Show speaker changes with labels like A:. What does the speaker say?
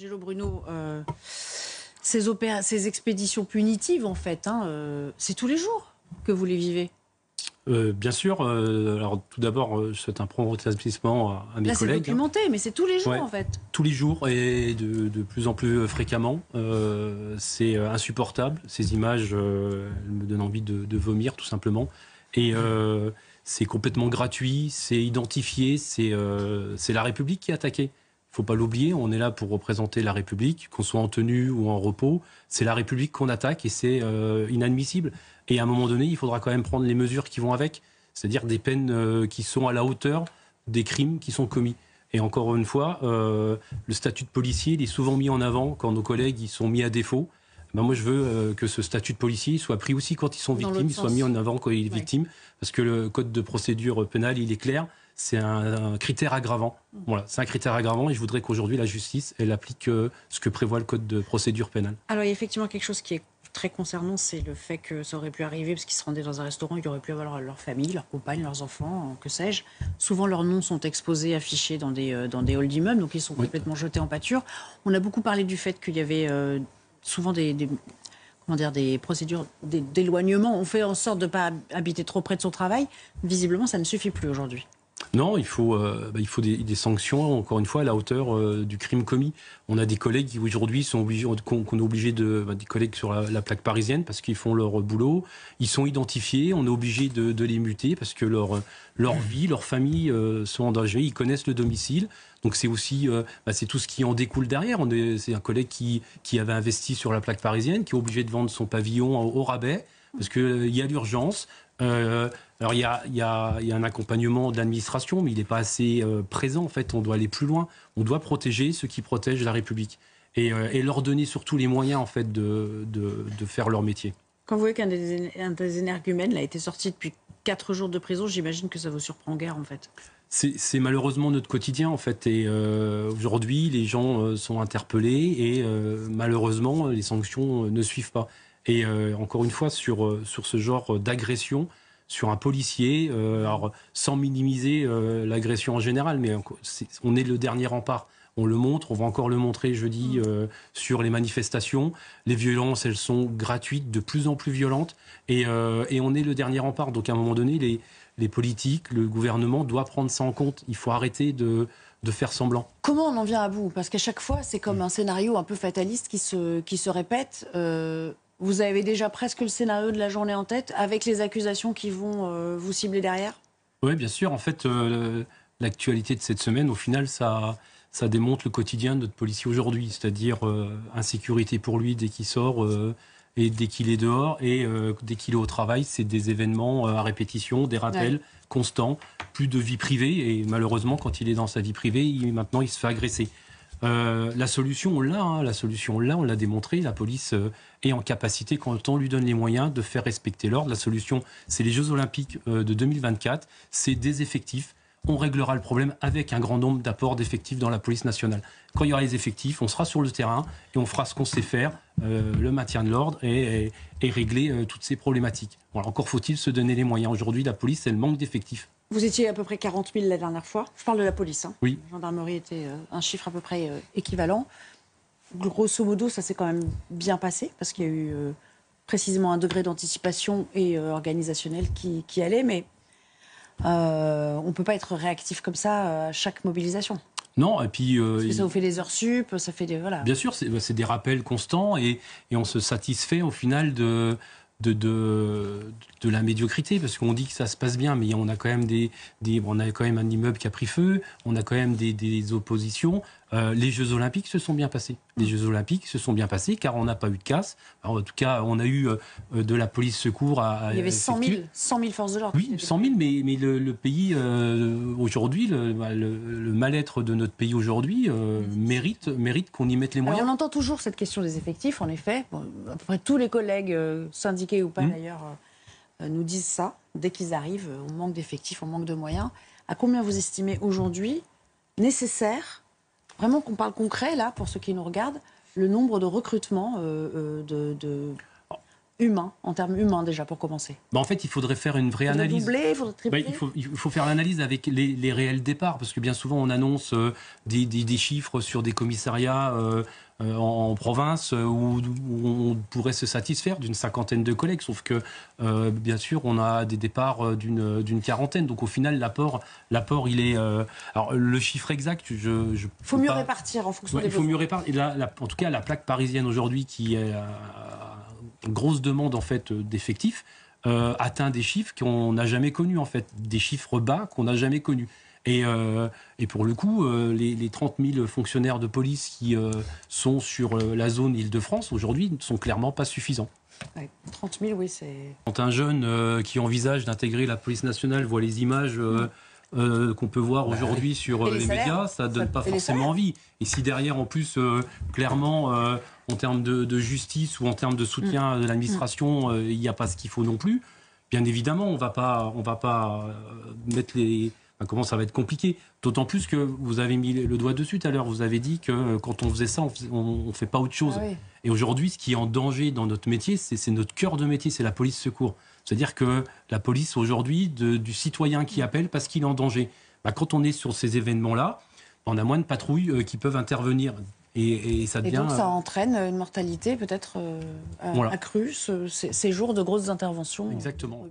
A: Angelo Bruno, ces expéditions punitives, en fait, c'est tous les jours que vous les vivez.
B: Bien sûr. Alors, tout d'abord, je souhaite un prompt rétablissement à mes
A: Là, c'est
B: collègues.
A: documenté, mais c'est tous les jours,
B: Ouais.
A: en fait.
B: Tous les jours et de plus en plus fréquemment. C'est insupportable. Ces images elles me donnent envie de vomir, tout simplement. Et c'est complètement gratuit, c'est identifié, c'est la République qui est attaquée. Il ne faut pas l'oublier, on est là pour représenter la République, qu'on soit en tenue ou en repos. C'est la République qu'on attaque et c'est inadmissible. Et à un moment donné, il faudra quand même prendre les mesures qui vont avec, c'est-à-dire des peines qui sont à la hauteur des crimes qui sont commis. Et encore une fois, le statut de policier, il est souvent mis en avant quand nos collègues ils sont mis à défaut. Ben moi, je veux que ce statut de policier soit pris aussi quand ils sont victimes, il soit mis en avant quand il est victime, parce que le code de procédure pénale, il est clair, c'est un critère aggravant. Voilà, c'est un critère aggravant et je voudrais qu'aujourd'hui, la justice, elle applique ce que prévoit le code de procédure pénale.
A: Alors, il y a effectivement quelque chose qui est très concernant, c'est le fait que ça aurait pu arriver, parce qu'ils se rendaient dans un restaurant, il aurait pu avoir leur famille, leur compagne, leurs enfants, que sais-je. Souvent, leurs noms sont exposés, affichés dans des halls d'immeubles, donc ils sont complètement jetés en pâture. On a beaucoup parlé du fait qu'il y avait souvent des procédures d'éloignement. On fait en sorte de ne pas habiter trop près de son travail. Visiblement, ça ne suffit plus aujourd'hui.
B: Non, il faut des sanctions, encore une fois, à la hauteur du crime commis. On a des collègues qui aujourd'hui qu'on est obligé des collègues sur la plaque parisienne parce qu'ils font leur boulot. Ils sont identifiés, on est obligé de les muter parce que leur vie, leur famille sont en danger. Ils connaissent le domicile. Donc c'est aussi c'est tout ce qui en découle derrière. C'est un collègue qui avait investi sur la plaque parisienne, qui est obligé de vendre son pavillon au rabais parce qu'il y a l'urgence. Alors il y a un accompagnement de l'administration, mais il n'est pas assez présent. En fait, on doit aller plus loin. On doit protéger ceux qui protègent la République et leur donner surtout les moyens en fait de faire leur métier.
A: Quand vous voyez qu'un des énergumènes a été sorti depuis 4 jours de prison, j'imagine que ça vous surprend guère en fait.
B: C'est malheureusement notre quotidien en fait. Et aujourd'hui, les gens sont interpellés et malheureusement, les sanctions ne suivent pas. Et encore une fois, sur ce genre d'agression, sur un policier, alors, sans minimiser l'agression en général, mais on est le dernier rempart. On le montre, on va encore le montrer jeudi sur les manifestations. Les violences, elles sont gratuites, de plus en plus violentes, et on est le dernier rempart. Donc à un moment donné, les politiques, le gouvernement doit prendre ça en compte. Il faut arrêter de faire semblant.
A: Comment on en vient à bout? Parce qu'à chaque fois, c'est comme un scénario un peu fataliste qui se répète. Vous avez déjà presque le scénario de la journée en tête, avec les accusations qui vont vous cibler derrière? Oui,
B: bien sûr. En fait, l'actualité de cette semaine, au final, ça démontre le quotidien de notre policier aujourd'hui. C'est-à-dire insécurité pour lui dès qu'il sort et dès qu'il est dehors. Et dès qu'il est au travail, c'est des événements à répétition, des rappels constants, plus de vie privée. Et malheureusement, quand il est dans sa vie privée, maintenant, il se fait agresser. La solution, on l'a. La solution, on l'a démontré. La police est en capacité, quand on lui donne les moyens, de faire respecter l'ordre. La solution, c'est les Jeux Olympiques de 2024. C'est des effectifs. On réglera le problème avec un grand nombre d'apports d'effectifs dans la police nationale. Quand il y aura les effectifs, on sera sur le terrain et on fera ce qu'on sait faire, le maintien de l'ordre et régler toutes ces problématiques. Voilà, encore faut-il se donner les moyens. Aujourd'hui, la police, elle manque d'effectifs.
A: Vous étiez à peu près 40 000 la dernière fois. Je parle de la police.
B: Oui.
A: La gendarmerie était un chiffre à peu près équivalent. Grosso modo, ça s'est quand même bien passé parce qu'il y a eu précisément un degré d'anticipation et organisationnel qui allait. Mais on ne peut pas être réactif comme ça à chaque mobilisation. Non, et puis... parce que ça vous fait des heures sup, ça fait des... Voilà.
B: Bien sûr, c'est des rappels constants et on se satisfait au final de la médiocrité, parce qu'on dit que ça se passe bien, mais on a quand même on a quand même un immeuble qui a pris feu, on a quand même des oppositions. Les Jeux Olympiques se sont bien passés. Les Jeux Olympiques se sont bien passés car on n'a pas eu de casse. Alors, en tout cas, on a eu de la police secours
A: Il y avait 100 000 forces de l'ordre.
B: Oui, 100 000, mais le pays, aujourd'hui, le mal-être de notre pays aujourd'hui mérite qu'on y mette les moyens.
A: Alors, on entend toujours cette question des effectifs, en effet. Bon, à peu près tous les collègues, syndiqués ou pas d'ailleurs, nous disent ça. Dès qu'ils arrivent, on manque d'effectifs, on manque de moyens. À combien vous estimez aujourd'hui nécessaire, vraiment qu'on parle concret, là, pour ceux qui nous regardent, le nombre de recrutements humains, en termes humains déjà pour commencer?
B: En fait, il faudrait faire une vraie
A: Faudrait
B: analyse.
A: doubler, faudrait tripler?
B: Il faut faire l'analyse avec les réels départs, parce que bien souvent on annonce des chiffres sur des commissariats en province où on pourrait se satisfaire d'une 50aine de collègues, sauf que bien sûr on a des départs d'une quarantaine, donc au final l'apport il est... alors le chiffre exact, il
A: faut mieux répartir en fonction des besoins.
B: Il faut mieux répartir. Et là, en tout cas, la plaque parisienne aujourd'hui qui est une grosse demande en fait d'effectifs, atteint des chiffres qu'on n'a jamais connus, en fait, des chiffres bas qu'on n'a jamais connus. Et pour le coup, les 30 000 fonctionnaires de police qui sont sur la zone Île-de-France aujourd'hui ne sont clairement pas suffisants.
A: Ouais, 30 000, oui, c'est...
B: Quand un jeune qui envisage d'intégrer la police nationale voit les images qu'on peut voir aujourd'hui sur les médias, ça ne donne pas forcément envie. Et si derrière, en plus, clairement, en termes de justice ou en termes de soutien de l'administration, il n'y a pas ce qu'il faut non plus, bien évidemment, on va pas mettre les... comment ça va être compliqué. D'autant plus que vous avez mis le doigt dessus tout à l'heure. Vous avez dit que quand on faisait ça, on ne fait pas autre chose. Ah oui. Et aujourd'hui, ce qui est en danger dans notre métier, c'est notre cœur de métier, c'est la police secours. C'est-à-dire que la police aujourd'hui, du citoyen qui appelle parce qu'il est en danger, quand on est sur ces événements-là, on a moins de patrouilles qui peuvent intervenir. Et ça devient...
A: Et donc ça entraîne une mortalité peut-être accrue, ces jours de grosses interventions.
B: Exactement.